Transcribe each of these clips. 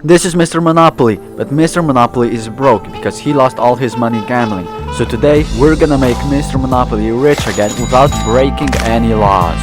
This is Mr. Monopoly, but Mr. Monopoly is broke because he lost all his money gambling. So today we're gonna make Mr. Monopoly rich again without breaking any laws.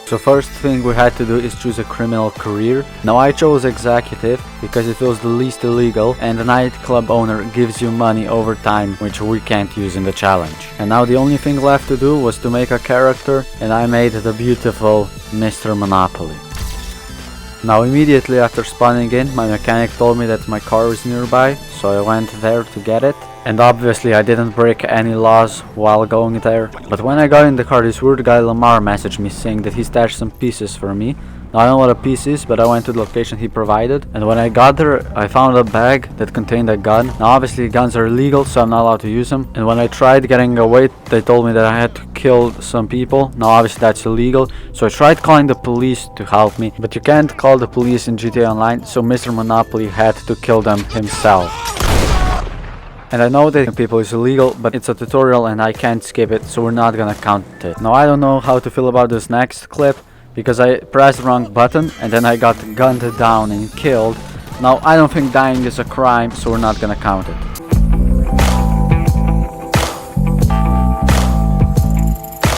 So first thing we had to do is choose a criminal career. Now I chose executive because it feels the least illegal, and the nightclub owner gives you money over time, which we can't use in the challenge. And now the only thing left to do was to make a character, and I made the beautiful Mr. Monopoly. Now immediately after spawning in, my mechanic told me that my car is nearby, so I went there to get it. And obviously I didn't break any laws while going there. But when I got in the car, this weird guy Lamar messaged me saying that he stashed some pieces for me. Now I don't know what a piece is, but I went to the location he provided. And when I got there, I found a bag that contained a gun. Now obviously guns are illegal, so I'm not allowed to use them. And when I tried getting away, they told me that I had to kill some people. Now obviously that's illegal, so I tried calling the police to help me. But you can't call the police in GTA Online, so Mr. Monopoly had to kill them himself. And I know that people is illegal, but it's a tutorial and I can't skip it, so we're not gonna count it. Now I don't know how to feel about this next clip, because I pressed the wrong button and then I got gunned down and killed. Now I don't think dying is a crime, so we're not gonna count it.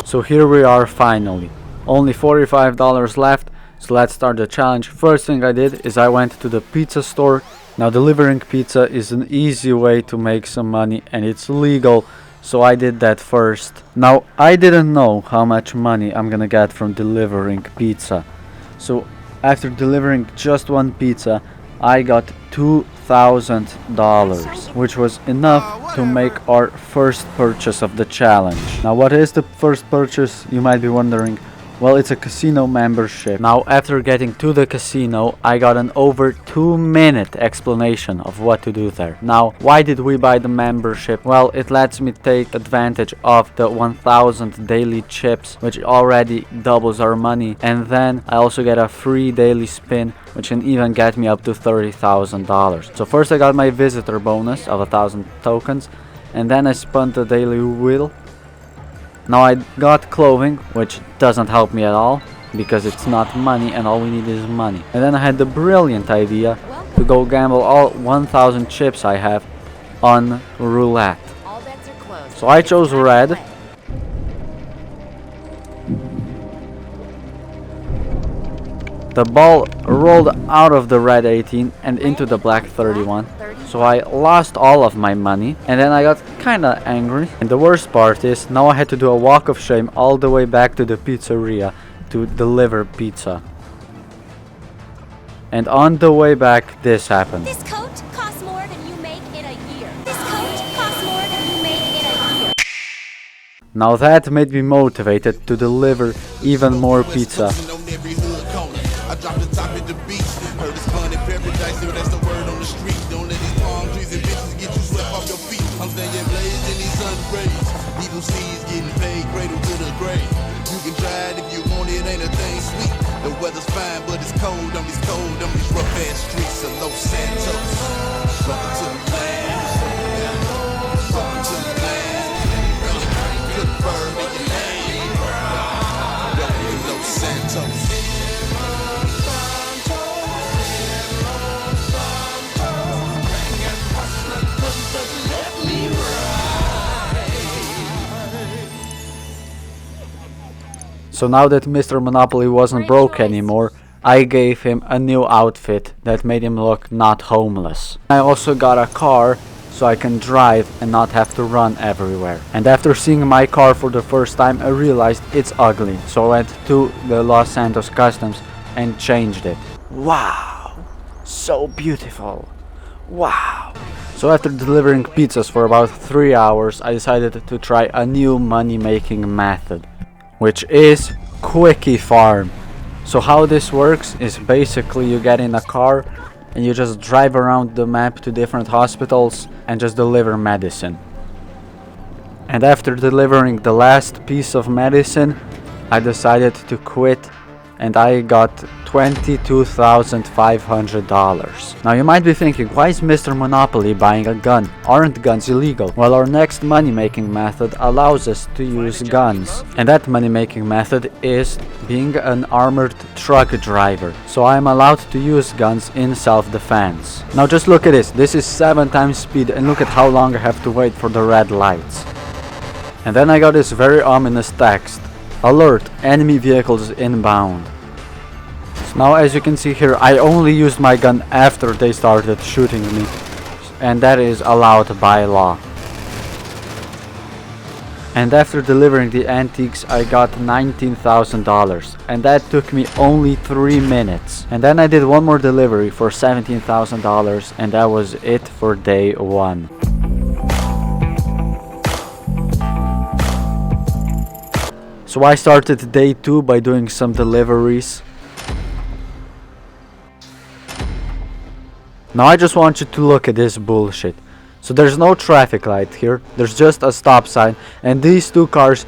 So here we are finally. Only $45 left, so let's start the challenge. First thing I did is I went to the pizza store. Now delivering pizza is an easy way to make some money and it's legal, so I did that first. Now I didn't know how much money I'm gonna get from delivering pizza. So after delivering just one pizza, I got $2,000, which was enough to make our first purchase of the challenge. Now what is the first purchase, you might be wondering? Well, it's a casino membership. Now after getting to the casino, I got an over 2-minute explanation of what to do there. Now why did we buy the membership? Well, it lets me take advantage of the 1000 daily chips, which already doubles our money, and then I also get a free daily spin, which can even get me up to $30,000. So first I got my visitor bonus of 1000 tokens, and then I spun the daily wheel. Now I got clothing, which doesn't help me at all, because it's not money and all we need is money. And then I had the brilliant idea to go gamble all 1000 chips I have on roulette. So I chose red. The ball rolled out of the red 18 and into the black 31. So I lost all of my money and then I got kinda angry. And the worst part is now I had to do a walk of shame all the way back to the pizzeria to deliver pizza. And on the way back, this happened. This coat costs more than you make in a year. This coat costs more than you make in a year. Now that made me motivated to deliver even more pizza. I dropped the top at the beach. Heard it's fun in paradise, so that's the word on the street. Don't let these palm trees and bitches get you swept off your feet. I'm staying blazed in these sun rays. Evil seeds getting paid, cradle to the grave. You can try it if you want it, ain't a thing sweet. The weather's fine, but it's cold on these rough ass streets of Los Santos. Welcome to the land. Welcome to the land. Good bird in your name. Welcome to Los Santos. So now that Mr. Monopoly wasn't broke anymore, I gave him a new outfit that made him look not homeless. I also got a car so I can drive and not have to run everywhere. And after seeing my car for the first time, I realized it's ugly. So I went to the Los Santos Customs and changed it. Wow, so beautiful. Wow. So after delivering pizzas for about 3 hours, I decided to try a new money-making method, which is Quickie Farm. So how this works is basically you get in a car and you just drive around the map to different hospitals and just deliver medicine. And after delivering the last piece of medicine, I decided to quit, and I got $22,500. Now you might be thinking, why is Mr. Monopoly buying a gun? Aren't guns illegal? Well, our next money making method allows us to use guns. And that money making method is being an armored truck driver. So I am allowed to use guns in self-defense. Now just look at this. This is 7 times speed, and look at how long I have to wait for the red lights. And then I got this very ominous text. Alert, enemy vehicles inbound. So now as you can see here, I only used my gun after they started shooting me, and that is allowed by law. And after delivering the antiques, I got $19,000, and that took me only 3 minutes. And then I did one more delivery for $17,000, and that was it for day 1. So I started day 2 by doing some deliveries. Now I just want you to look at this bullshit. So there's no traffic light here, there's just a stop sign, and these 2 cars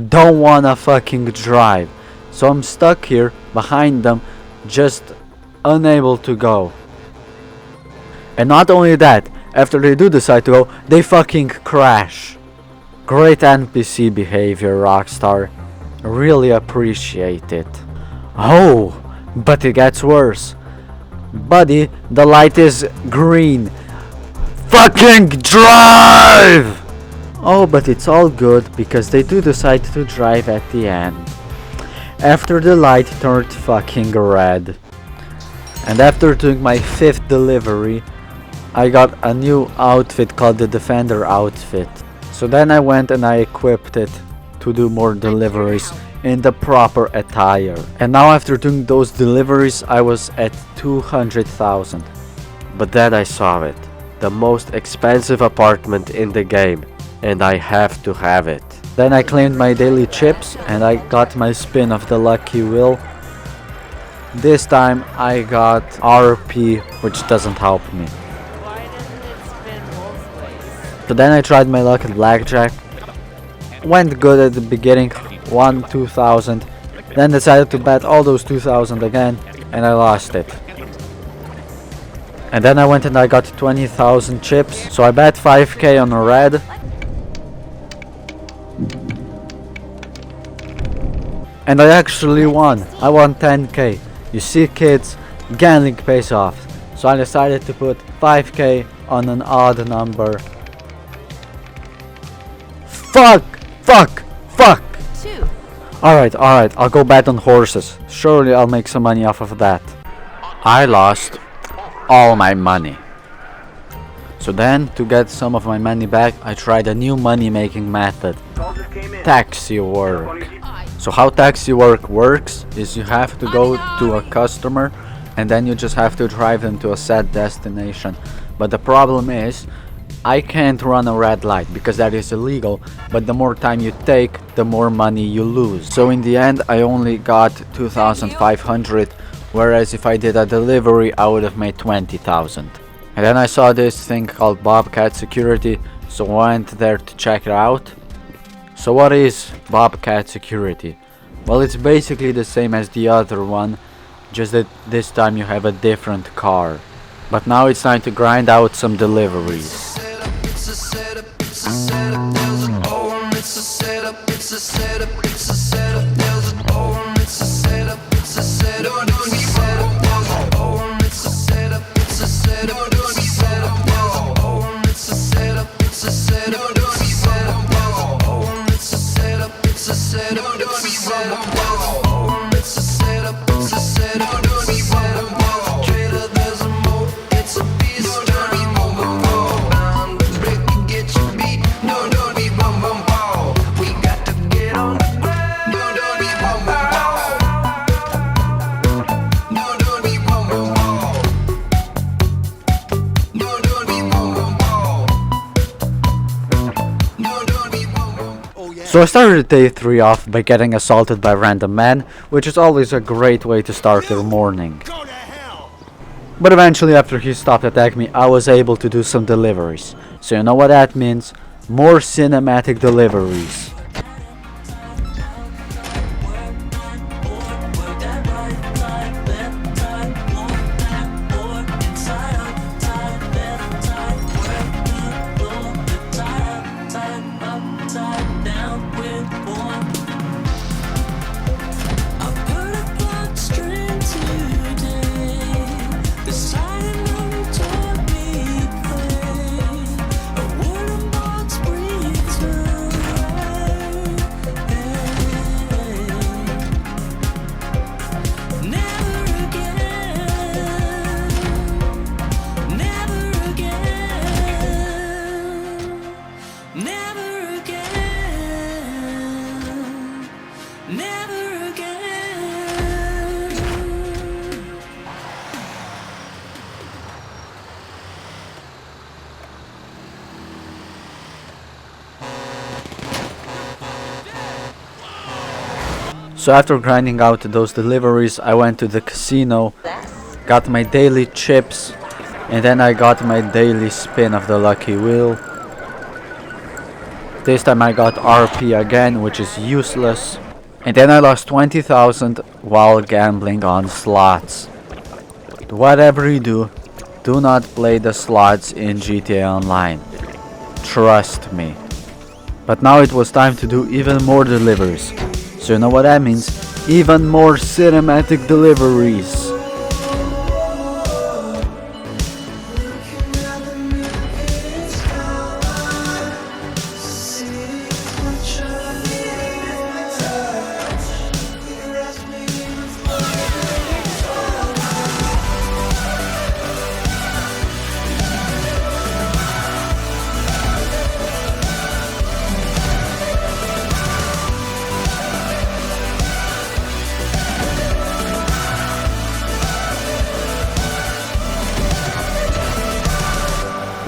don't wanna fucking drive. So I'm stuck here behind them, just unable to go. And not only that, after they do decide to go, they fucking crash. Great NPC behavior, Rockstar. Really appreciate it. Oh, but it gets worse. Buddy, the light is green. Fucking drive! Oh, but it's all good because they do decide to drive at the end. After the light turned fucking red. And after doing my 5th delivery, I got a new outfit called the Defender outfit. So then I went and I equipped it to do more deliveries in the proper attire. And now after doing those deliveries, I was at 200,000. But then I saw it. The most expensive apartment in the game, and I have to have it. Then I claimed my daily chips and I got my spin of the lucky wheel. This time I got RP, which doesn't help me. Why doesn't it spin both ways? So then I tried my luck at blackjack. Went good at the beginning, won 2,000, then decided to bet all those 2,000 again, and I lost it. And then I went and I got 20,000 chips, so I bet 5k on a red. And I actually won. I won 10k. You see, kids, gambling pays off. So I decided to put 5k on an odd number. Fuck! Fuck! Fuck! 2. Alright, I'll go bet on horses. Surely I'll make some money off of that. I lost all my money. So then, to get some of my money back, I tried a new money making method. Taxi work. So how taxi work works is you have to go to a customer and then you just have to drive them to a set destination. But the problem is, I can't run a red light because that is illegal, but the more time you take, the more money you lose. So in the end, I only got 2,500, whereas if I did a delivery, I would have made 20,000. And then I saw this thing called Bobcat Security, so I went there to check it out. So what is Bobcat Security? Well, it's basically the same as the other one, just that this time you have a different car. But now it's time to grind out some deliveries. So I started day 3 off by getting assaulted by random men, which is always a great way to start your morning. But eventually, after he stopped attacking me, I was able to do some deliveries. So you know what that means? More cinematic deliveries. So after grinding out those deliveries, I went to the casino, got my daily chips, and then I got my daily spin of the lucky wheel. This time I got RP again, which is useless. And then I lost 20,000 while gambling on slots. Whatever you do not play the slots in GTA Online. Trust me. But now it was time to do even more deliveries. So you know what that means? Even more cinematic deliveries.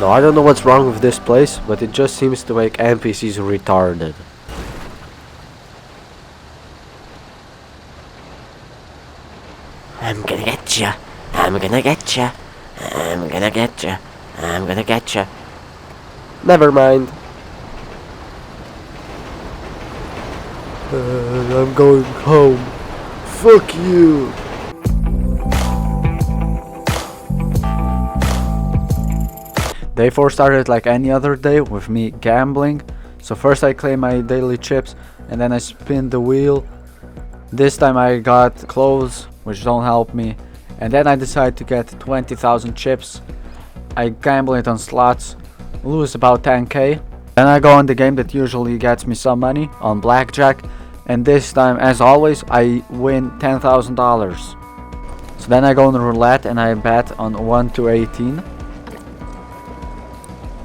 No, I don't know what's wrong with this place, but it just seems to make NPCs retarded. I'm gonna get ya. I'm gonna get ya. I'm gonna get ya. I'm gonna get ya. Never mind. I'm going home. Fuck you. Day 4 started like any other day with me gambling. So first I claim my daily chips and then I spin the wheel. This time I got clothes, which don't help me. And then I decide to get 20,000 chips. I gamble it on slots, lose about 10k. Then I go on the game that usually gets me some money, on blackjack. And this time, as always, I win $10,000. So then I go on roulette and I bet on 1 to 18.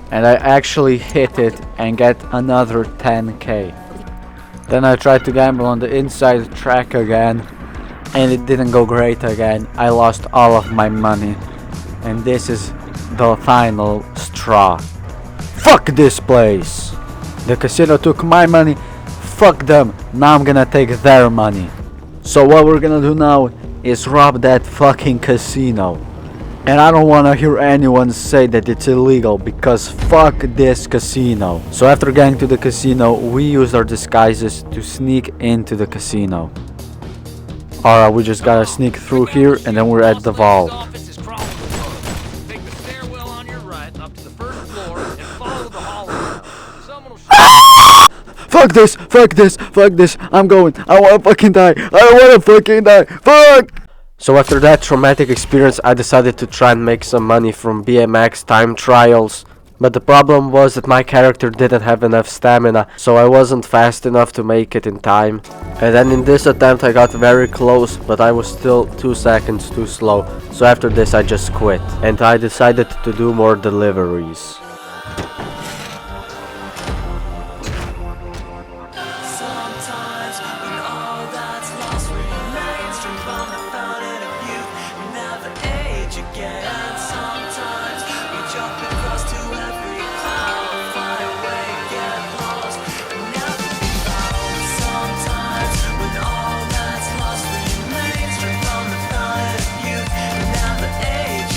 And I actually hit it and get another 10k. Then I tried to gamble on the inside track again, and it didn't go great again. I lost all of my money, and this is the final straw. Fuck this place! The casino took my money, fuck them, now I'm gonna take their money. So what we're gonna do now is rob that fucking casino. And I don't wanna hear anyone say that it's illegal, because fuck this casino. So after getting to the casino, we used our disguises to sneak into the casino. Alright, we just gotta sneak through here and then we're at the vault. Take the stairwell on your right up to the first floor and follow the hallway. Someone will Fuck this, fuck this, fuck this, I'm going, I wanna fucking die, I wanna fucking die, fuck! So after that traumatic experience, I decided to try and make some money from BMX time trials. But the problem was that my character didn't have enough stamina, so I wasn't fast enough to make it in time. And then in this attempt I got very close, but I was still 2 seconds too slow. So after this I just quit, and I decided to do more deliveries. Sometimes when all that's lost remains from the thought of you, never age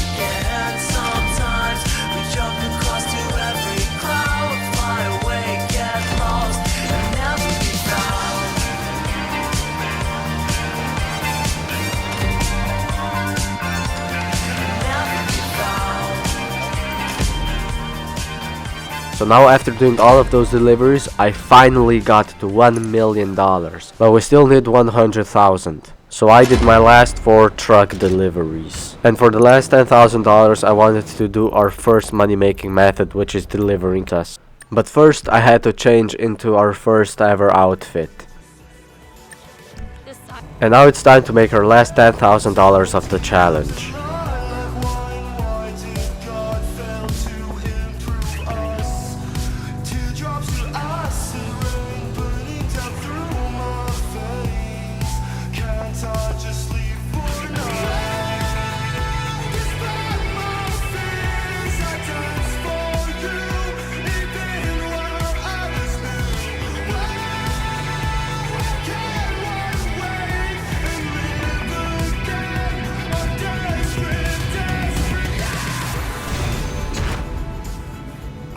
So now after doing all of those deliveries, I finally got to $1 million. But we still need 100,000. So I did my last 4 truck deliveries. And for the last $10,000 I wanted to do our first money making method, which is delivering us. But first I had to change into our first ever outfit. And now it's time to make our last $10,000 of the challenge.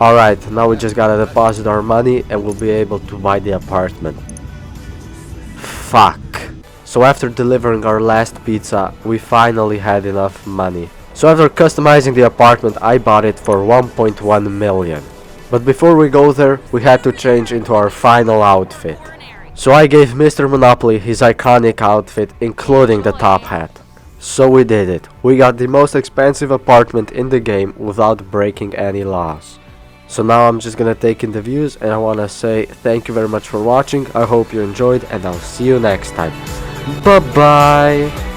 Alright, now we just gotta deposit our money and we'll be able to buy the apartment. Fuck. So after delivering our last pizza, we finally had enough money. So after customizing the apartment, I bought it for 1.1 million. But before we go there, we had to change into our final outfit. So I gave Mr. Monopoly his iconic outfit, including the top hat. So we did it. We got the most expensive apartment in the game without breaking any laws. So now I'm just gonna take in the views, and I wanna say thank you very much for watching. I hope you enjoyed, and I'll see you next time. Bye bye.